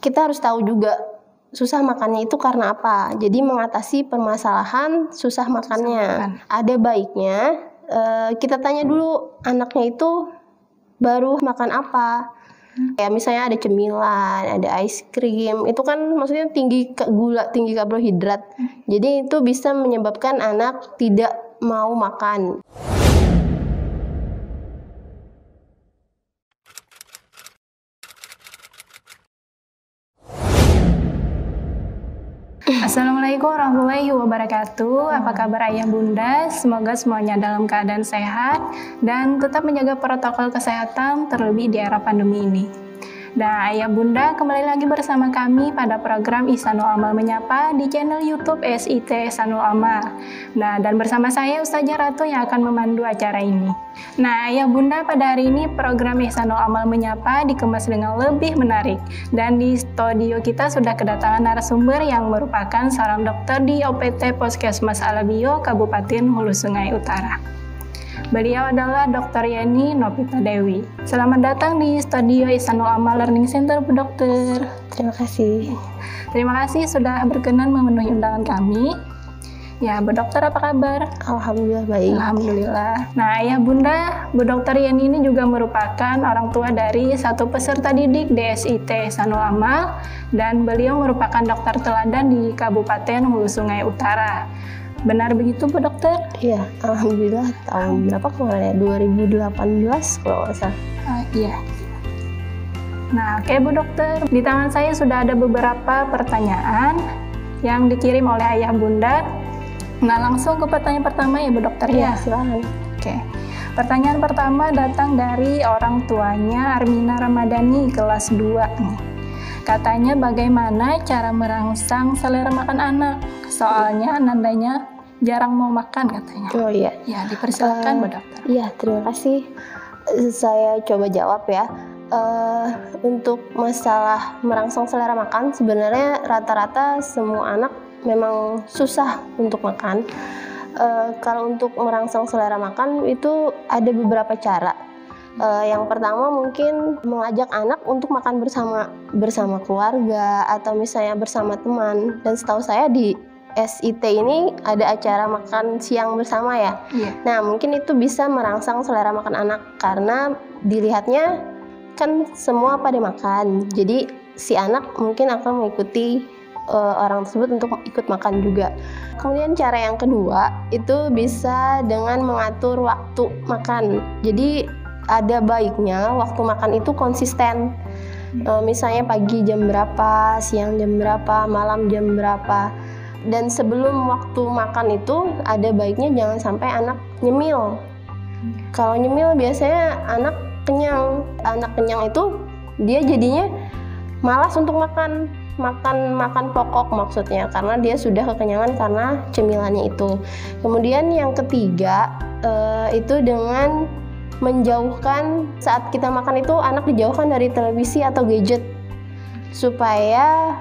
kita harus tahu juga susah makannya itu karena apa. Jadi mengatasi permasalahan susah makannya. Ada baiknya kita tanya dulu anaknya itu baru makan apa. Kayak misalnya ada cemilan, ada es krim, itu kan maksudnya tinggi gula, tinggi karbohidrat. Jadi itu bisa menyebabkan anak tidak mau makan. Assalamualaikum warahmatullahi wabarakatuh. Apa kabar ayah bunda? Semoga semuanya dalam keadaan sehat dan tetap menjaga protokol kesehatan terlebih di era pandemi ini. Nah, ayah bunda kembali lagi bersama kami pada program Ihsanul Amal Menyapa di channel YouTube SIT Ihsanul Amal. Nah, dan bersama saya Ustazah Ratu yang akan memandu acara ini. Nah, ayah bunda pada hari ini program Ihsanul Amal Menyapa dikemas dengan lebih menarik. Dan di studio kita sudah kedatangan narasumber yang merupakan seorang dokter di OPT Puskesmas Alabio, Kabupaten Hulu Sungai Utara. Beliau adalah Dr. Yeni Novita Dewi. Selamat datang di studio Ihsanul Amal Learning Center, Bu Dokter. Terima kasih. Terima kasih sudah berkenan memenuhi undangan kami. Ya, Bu Dokter apa kabar? Alhamdulillah baik. Alhamdulillah. Nah, ayah bunda, Bu Dokter Yeni ini juga merupakan orang tua dari satu peserta didik DSIT Ihsanul Amal dan beliau merupakan dokter teladan di Kabupaten Hulu Sungai Utara. Benar begitu Bu Dokter? Iya, alhamdulillah tahun berapa kemarin ya? 2018 kalau nggak salah. Iya. Nah, oke Bu Dokter, di tangan saya sudah ada beberapa pertanyaan yang dikirim oleh ayah bunda. Nah, langsung ke pertanyaan pertama ya Bu Dokter ya? Silakan. Oke. Pertanyaan pertama datang dari orang tuanya Armina Ramadhani kelas 2 nih. Katanya bagaimana cara merangsang selera makan anak? Soalnya nandanya jarang mau makan katanya. Oh iya. Ya, dipersilakan Bu Dokter. Iya, terima kasih. Saya coba jawab ya. Untuk masalah merangsang selera makan, sebenarnya rata-rata semua anak memang susah untuk makan. Kalau untuk merangsang selera makan itu ada beberapa cara. Yang pertama mungkin mengajak anak untuk makan bersama keluarga atau misalnya bersama teman. Dan setahu saya di SIT ini ada acara makan siang bersama ya. Nah, mungkin itu bisa merangsang selera makan anak karena dilihatnya kan semua pada makan. Jadi si anak mungkin akan mengikuti orang tersebut untuk ikut makan juga. Kemudian cara yang kedua itu bisa dengan mengatur waktu makan. Jadi ada baiknya waktu makan itu konsisten. Misalnya pagi jam berapa, siang jam berapa, malam jam berapa. Dan sebelum waktu makan itu ada baiknya jangan sampai anak nyemil. Kalau nyemil biasanya anak kenyang. Anak kenyang itu dia jadinya malas untuk makan pokok maksudnya, karena dia sudah kekenyangan karena cemilannya itu. Kemudian yang ketiga itu dengan menjauhkan, saat kita makan itu anak dijauhkan dari televisi atau gadget supaya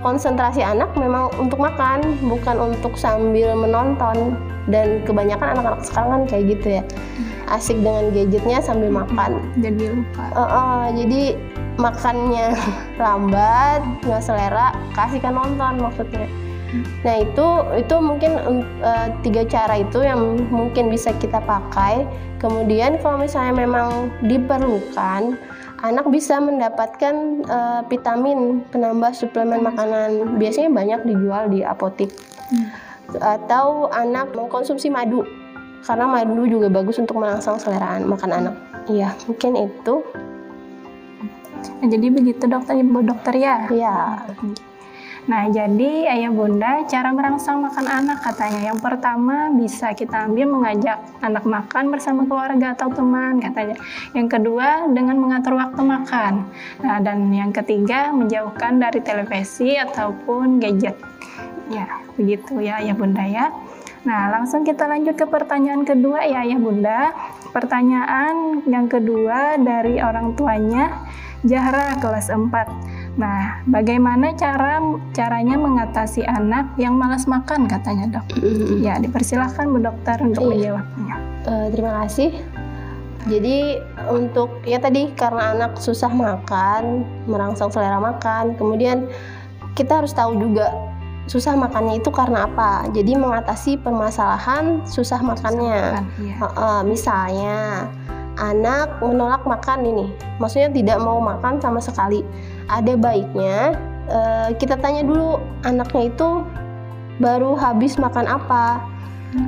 konsentrasi anak memang untuk makan, bukan untuk sambil menonton. Dan kebanyakan anak-anak sekarang kan kayak gitu ya, asik dengan gadgetnya sambil makan. Jadi lupa. Jadi makannya lambat, nggak selera, kasihkan nonton maksudnya. Nah itu mungkin 3 cara itu yang mungkin bisa kita pakai. Kemudian kalau misalnya memang diperlukan, anak bisa mendapatkan vitamin penambah suplemen makanan. Biasanya banyak dijual di apotik. Atau anak mengkonsumsi madu, karena madu juga bagus untuk merangsang selera makan anak. Iya, mungkin itu. Nah, jadi begitu dokter, Bu Dokter ya? Iya. Nah, jadi ayah bunda cara merangsang makan anak katanya. Yang pertama bisa kita ambil mengajak anak makan bersama keluarga atau teman katanya. Yang kedua dengan mengatur waktu makan. Nah, dan yang ketiga menjauhkan dari televisi ataupun gadget. Ya, begitu ya ayah bunda ya. Nah, langsung kita lanjut ke pertanyaan kedua ya ayah bunda. Pertanyaan yang kedua dari orang tuanya Zahra kelas 4. Nah, bagaimana caranya mengatasi anak yang malas makan katanya dok? Ya, dipersilahkan Bu Dokter untuk menjawabnya. Terima kasih. Jadi untuk ya tadi karena anak susah makan, merangsang selera makan, kemudian kita harus tahu juga susah makannya itu karena apa. Jadi mengatasi permasalahan susah makannya. Misalnya anak menolak makan ini, maksudnya tidak mau makan sama sekali. Ada baiknya kita tanya dulu anaknya itu baru habis makan apa.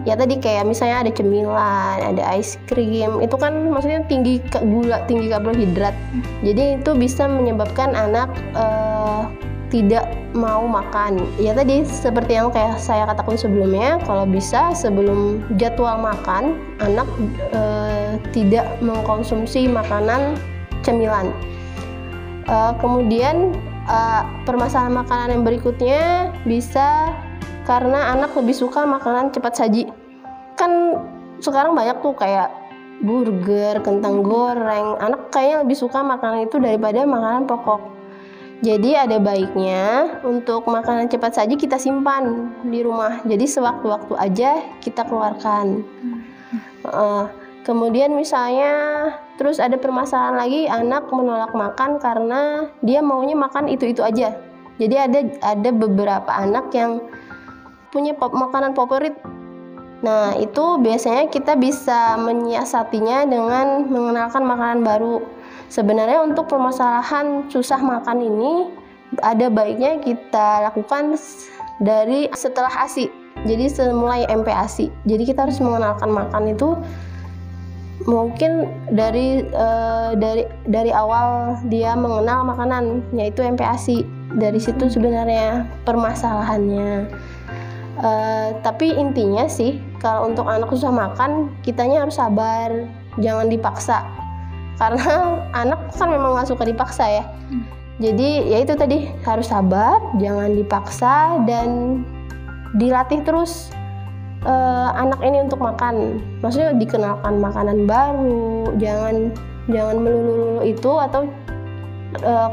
Ya tadi kayak misalnya ada cemilan, ada es krim, itu kan maksudnya tinggi gula, tinggi karbohidrat. Jadi itu bisa menyebabkan anak tidak mau makan. Ya tadi seperti yang kayak saya katakan sebelumnya, kalau bisa sebelum jadwal makan, anak tidak mengkonsumsi makanan cemilan. Kemudian permasalahan makanan yang berikutnya bisa karena anak lebih suka makanan cepat saji. Kan sekarang banyak tuh kayak burger, kentang goreng. Anak kayaknya lebih suka makanan itu daripada makanan pokok. Jadi ada baiknya untuk makanan cepat saji kita simpan di rumah. Jadi sewaktu-waktu aja kita keluarkan. Kemudian misalnya terus ada permasalahan lagi, anak menolak makan karena dia maunya makan itu-itu aja. Jadi ada beberapa anak yang punya makanan favorit. Nah, itu biasanya kita bisa menyiasatinya dengan mengenalkan makanan baru. Sebenarnya untuk permasalahan susah makan ini ada baiknya kita lakukan dari setelah ASI. Jadi mulai MPASI. Jadi kita harus mengenalkan makan itu mungkin dari awal dia mengenal makanan, yaitu MPASI. Dari situ sebenarnya permasalahannya. Tapi intinya sih kalau untuk anak susah makan, kitanya harus sabar, jangan dipaksa. Karena anak kan memang nggak suka dipaksa ya. Jadi ya itu tadi, harus sabar, jangan dipaksa, dan dilatih terus anak ini untuk makan. Maksudnya dikenalkan makanan baru, jangan melulu itu, atau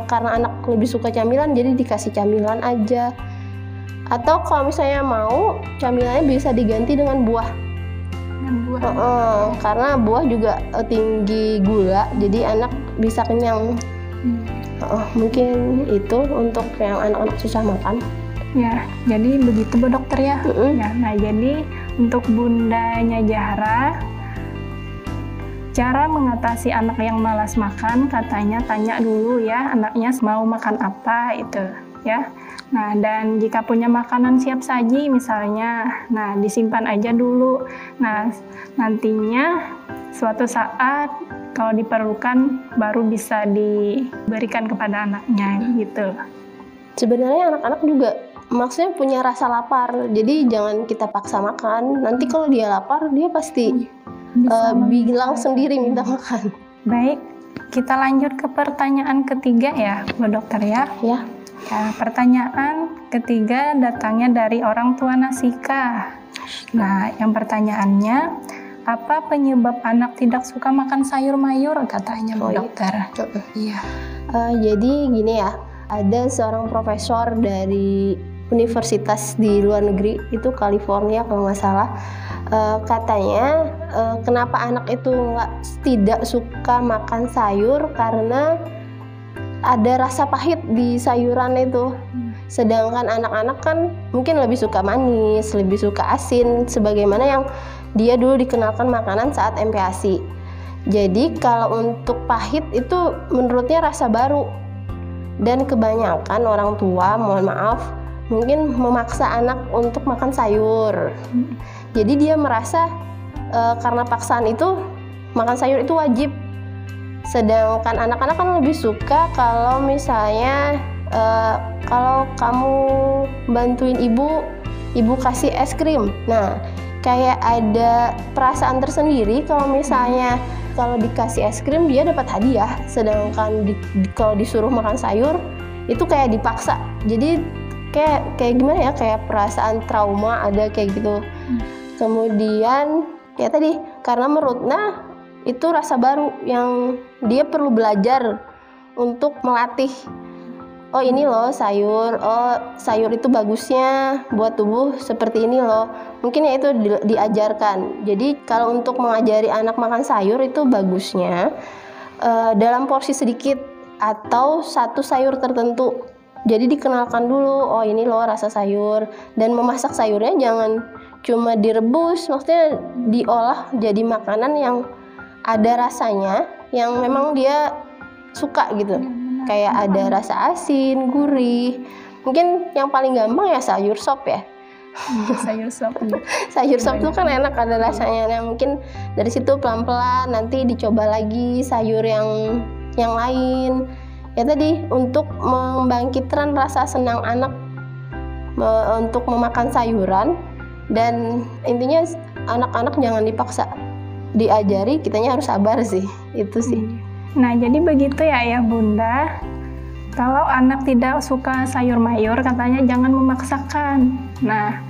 karena anak lebih suka camilan jadi dikasih camilan aja. Atau kalau misalnya mau, camilannya bisa diganti dengan buah. Karena buah juga tinggi gula, jadi anak bisa kenyang. Mungkin itu untuk yang anak-anak susah makan. Ya, jadi begitu Bu Dokter ya. Ya, nah jadi untuk Bundanya Zahra, cara mengatasi anak yang malas makan, katanya tanya dulu ya anaknya mau makan apa itu ya. Nah, dan jika punya makanan siap saji misalnya, nah disimpan aja dulu. Nah, nantinya suatu saat kalau diperlukan baru bisa diberikan kepada anaknya gitu. Sebenarnya anak-anak juga maksudnya punya rasa lapar, jadi jangan kita paksa makan. Nanti kalau dia lapar, dia pasti bilang sendiri minta makan. Baik, kita lanjut ke pertanyaan ketiga ya, Bu Dokter ya. Ya. Ya, pertanyaan ketiga datangnya dari orang tua Nasika. Nah, yang pertanyaannya, apa penyebab anak tidak suka makan sayur mayur, katanya Bu Dokter. Iya. Jadi gini ya, ada seorang profesor dari universitas di luar negeri, itu California kalau nggak salah, katanya kenapa anak itu tidak suka makan sayur karena ada rasa pahit di sayuran itu. Sedangkan anak-anak kan mungkin lebih suka manis, lebih suka asin, sebagaimana yang dia dulu dikenalkan makanan saat MPASI. Jadi kalau untuk pahit itu menurutnya rasa baru. Dan kebanyakan orang tua, mohon maaf, mungkin memaksa anak untuk makan sayur. Jadi dia merasa karena paksaan itu, makan sayur itu wajib. Sedangkan anak-anak kan lebih suka kalau misalnya kalau kamu bantuin ibu kasih es krim. Nah, kayak ada perasaan tersendiri kalau misalnya kalau dikasih es krim dia dapat hadiah. Sedangkan kalau disuruh makan sayur itu kayak dipaksa. Jadi kayak gimana ya, kayak perasaan trauma ada kayak gitu. Kemudian ya tadi karena menurutnya itu rasa baru yang dia perlu belajar untuk melatih oh ini loh sayur, oh sayur itu bagusnya buat tubuh seperti ini loh. Mungkin ya itu diajarkan. Jadi kalau untuk mengajari anak makan sayur itu bagusnya dalam porsi sedikit atau satu sayur tertentu. Jadi dikenalkan dulu, oh ini loh rasa sayur, dan memasak sayurnya jangan cuma direbus, maksudnya diolah jadi makanan yang ada rasanya, yang memang dia suka gitu. Kayak ada rasa asin, gurih. Mungkin yang paling gampang ya sayur sop ya. Sayur sop. Sayur sop tuh kan enak ada rasanya. Nah, mungkin dari situ pelan-pelan nanti dicoba lagi sayur yang lain. Ya tadi untuk membangkitkan rasa senang anak untuk memakan sayuran, dan intinya anak-anak jangan dipaksa, diajari, kitanya harus sabar sih, itu sih. Nah jadi begitu ya Ayah Bunda, kalau anak tidak suka sayur mayur katanya jangan memaksakan. Nah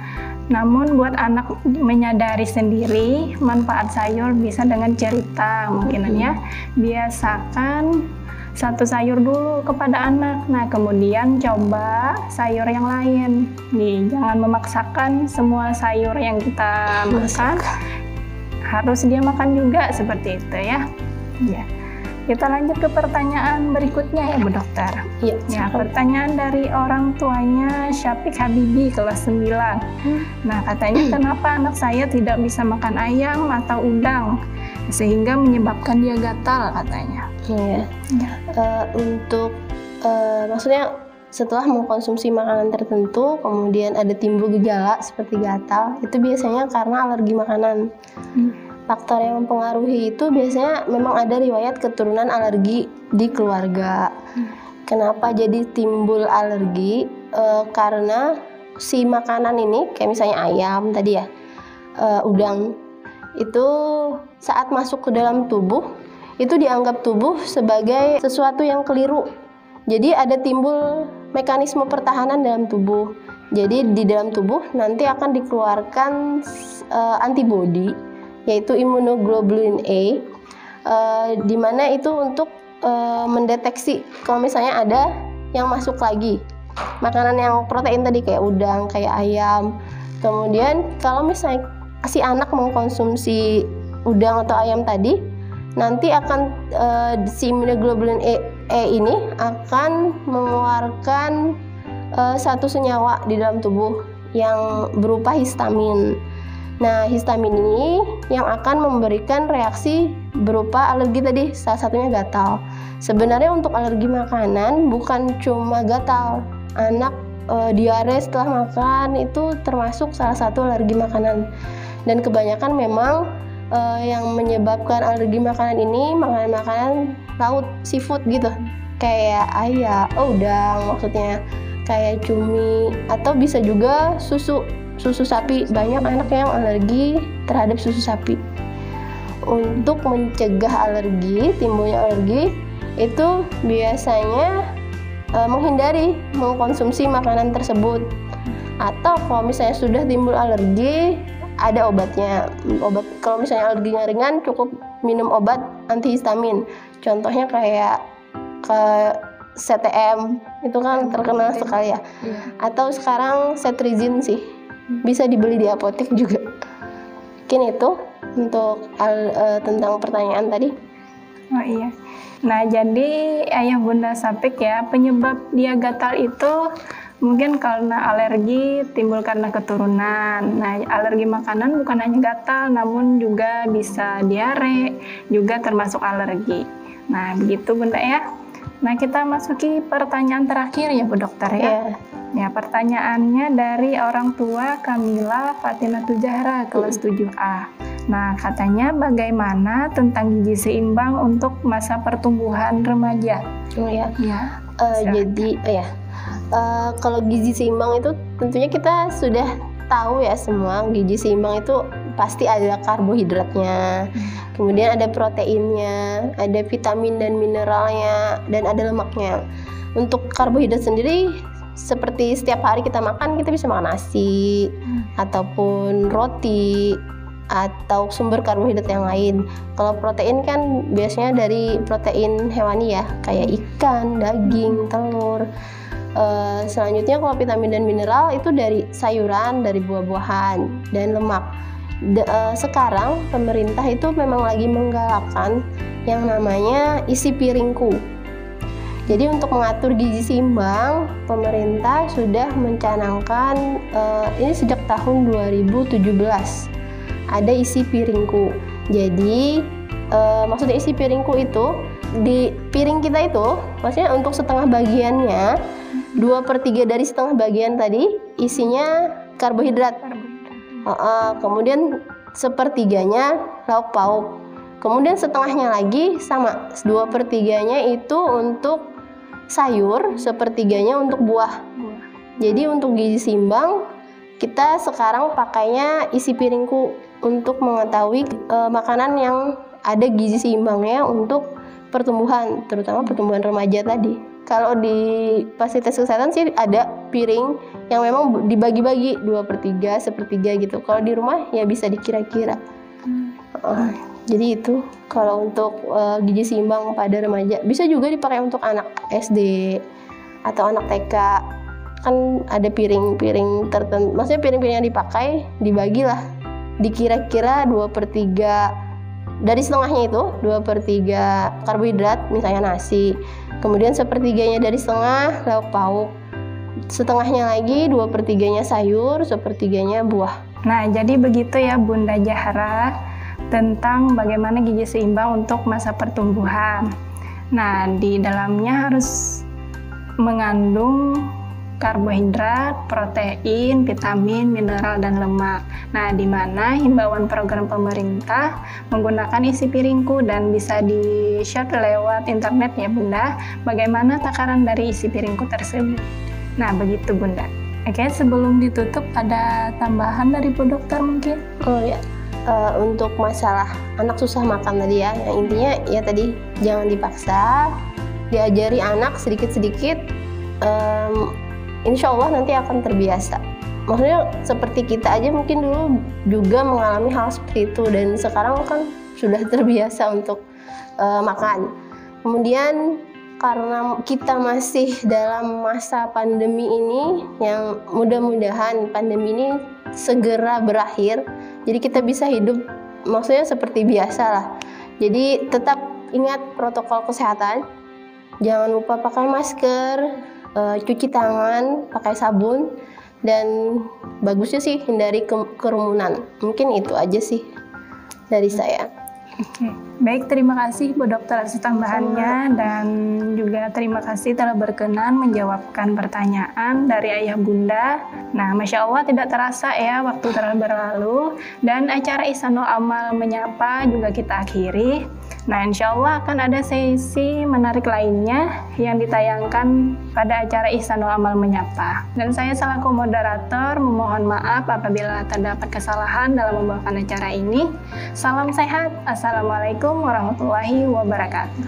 namun buat anak menyadari sendiri manfaat sayur bisa dengan cerita, mungkinnya biasakan satu sayur dulu kepada anak. Nah, kemudian coba sayur yang lain. Nih, jangan memaksakan semua sayur yang kita makan harus dia makan juga seperti itu ya. Ya. Kita lanjut ke pertanyaan berikutnya ya Bu Dokter. Iya. Ya, pertanyaan dari orang tuanya Syafiq Habibi kelas 9. Nah, katanya kenapa anak saya tidak bisa makan ayam atau udang sehingga menyebabkan dia gatal katanya. Iya. Untuk maksudnya setelah mengkonsumsi makanan tertentu kemudian ada timbul gejala seperti gatal, itu biasanya karena alergi makanan. Faktor yang mempengaruhi itu biasanya memang ada riwayat keturunan alergi di keluarga. Kenapa jadi timbul alergi? Karena si makanan ini kayak misalnya ayam tadi ya, udang, itu saat masuk ke dalam tubuh itu dianggap tubuh sebagai sesuatu yang keliru. Jadi ada timbul mekanisme pertahanan dalam tubuh. Jadi di dalam tubuh nanti akan dikeluarkan antibodi, yaitu immunoglobulin A, di mana itu untuk mendeteksi kalau misalnya ada yang masuk lagi. Makanan yang protein tadi kayak udang, kayak ayam. Kemudian kalau misalnya si anak mengkonsumsi udang atau ayam tadi, nanti akan si immunoglobulin E ini akan mengeluarkan satu senyawa di dalam tubuh yang berupa histamin. Nah, histamin ini yang akan memberikan reaksi berupa alergi tadi, salah satunya gatal. Sebenarnya untuk alergi makanan bukan cuma gatal. Anak diare setelah makan itu termasuk salah satu alergi makanan. Dan kebanyakan memang yang menyebabkan alergi makanan ini makanan-makanan laut, seafood gitu, kayak ayam, udang maksudnya, kayak cumi, atau bisa juga susu sapi. Banyak anak yang alergi terhadap susu sapi. Untuk mencegah alergi, timbulnya alergi, itu biasanya menghindari mengkonsumsi makanan tersebut. Atau kalau misalnya sudah timbul alergi, ada obatnya. Kalau misalnya alerginya ringan, cukup minum obat antihistamin. Contohnya kayak CTM, itu kan terkenal sekali ya. Atau sekarang cetirizine sih, bisa dibeli di apotek juga. Mungkin itu untuk tentang pertanyaan tadi. Oh iya. Nah, jadi Ayah Bunda Syafiq ya, penyebab dia gatal itu mungkin karena alergi timbul karena keturunan. Nah, alergi makanan bukan hanya gatal, namun juga bisa diare, juga termasuk alergi. Nah, begitu Bunda ya. Nah, kita masuki pertanyaan terakhir ya Bu Dokter ya. Ya, pertanyaannya dari orang tua Kamila Fatinatu Zahra kelas 7A. Nah, katanya bagaimana tentang gizi seimbang untuk masa pertumbuhan remaja? Oh ya. Kalau gizi seimbang itu tentunya kita sudah tahu ya semua. Gizi seimbang itu pasti ada karbohidratnya, kemudian ada proteinnya, ada vitamin dan mineralnya, dan ada lemaknya. Untuk karbohidrat sendiri, seperti setiap hari kita makan bisa makan nasi ataupun roti, atau sumber karbohidrat yang lain. Kalau protein kan biasanya dari protein hewani ya, kayak ikan, daging, telur. Selanjutnya kalau vitamin dan mineral itu dari sayuran, dari buah-buahan, dan lemak. Sekarang pemerintah itu memang lagi menggalakkan yang namanya isi piringku. Jadi untuk mengatur gizi seimbang, pemerintah sudah mencanangkan ini sejak tahun 2017 ada isi piringku. Jadi maksudnya isi piringku itu di piring kita itu, maksudnya untuk setengah bagiannya 2/3 dari setengah bagian tadi isinya karbohidrat. Kemudian 1/3-nya lauk pauk. Kemudian setengahnya lagi sama 2/3-nya itu untuk sayur, 1/3-nya untuk buah. Jadi untuk gizi seimbang kita sekarang pakainya isi piringku untuk mengetahui makanan yang ada gizi seimbangnya untuk pertumbuhan, terutama pertumbuhan remaja tadi. Kalau di fasilitas kesehatan sih ada piring yang memang dibagi-bagi 2/3, 1/3 gitu. Kalau di rumah ya bisa dikira-kira. Jadi itu kalau untuk gizi seimbang pada remaja. Bisa juga dipakai untuk anak SD atau anak TK. Kan ada piring-piring tertentu, maksudnya piring-piring yang dipakai dibagilah, dikira-kira 2/3 dari setengahnya itu 2/3 karbohidrat, misalnya nasi. Kemudian 1/3-nya dari setengah lauk pauk. Setengahnya lagi 2/3-nya sayur, 1/3-nya buah. Nah, jadi begitu ya Bunda Zahra tentang bagaimana gizi seimbang untuk masa pertumbuhan. Nah, di dalamnya harus mengandung karbohidrat, protein, vitamin, mineral, dan lemak. Nah, di mana himbauan program pemerintah menggunakan isi piringku dan bisa di-share lewat internet ya Bunda, bagaimana takaran dari isi piringku tersebut. Nah, begitu Bunda. Oke, sebelum ditutup ada tambahan dari Bu Dokter mungkin? Oh ya. Untuk masalah anak susah makan tadi ya, yang intinya ya tadi jangan dipaksa, diajari anak sedikit-sedikit, insya Allah nanti akan terbiasa. Maksudnya seperti kita aja mungkin dulu juga mengalami hal seperti itu dan sekarang kan sudah terbiasa untuk makan. Kemudian karena kita masih dalam masa pandemi ini, yang mudah-mudahan pandemi ini segera berakhir, jadi kita bisa hidup maksudnya seperti biasa lah. Jadi tetap ingat protokol kesehatan, jangan lupa pakai masker, cuci tangan, pakai sabun, dan bagusnya sih hindari kerumunan. Mungkin itu aja sih dari saya. Oke. Baik, terima kasih Bu Dokter atas tambahannya dan juga terima kasih telah berkenan menjawabkan pertanyaan dari ayah bunda. Nah, Masya Allah tidak terasa ya waktu telah berlalu dan acara Ihsanul Amal Menyapa juga kita akhiri. Nah, insya Allah akan ada sesi menarik lainnya yang ditayangkan pada acara Ihsanul Amal Menyapa. Dan saya selaku moderator memohon maaf apabila terdapat kesalahan dalam membawakan acara ini. Salam sehat. Assalamualaikum warahmatullahi wabarakatuh.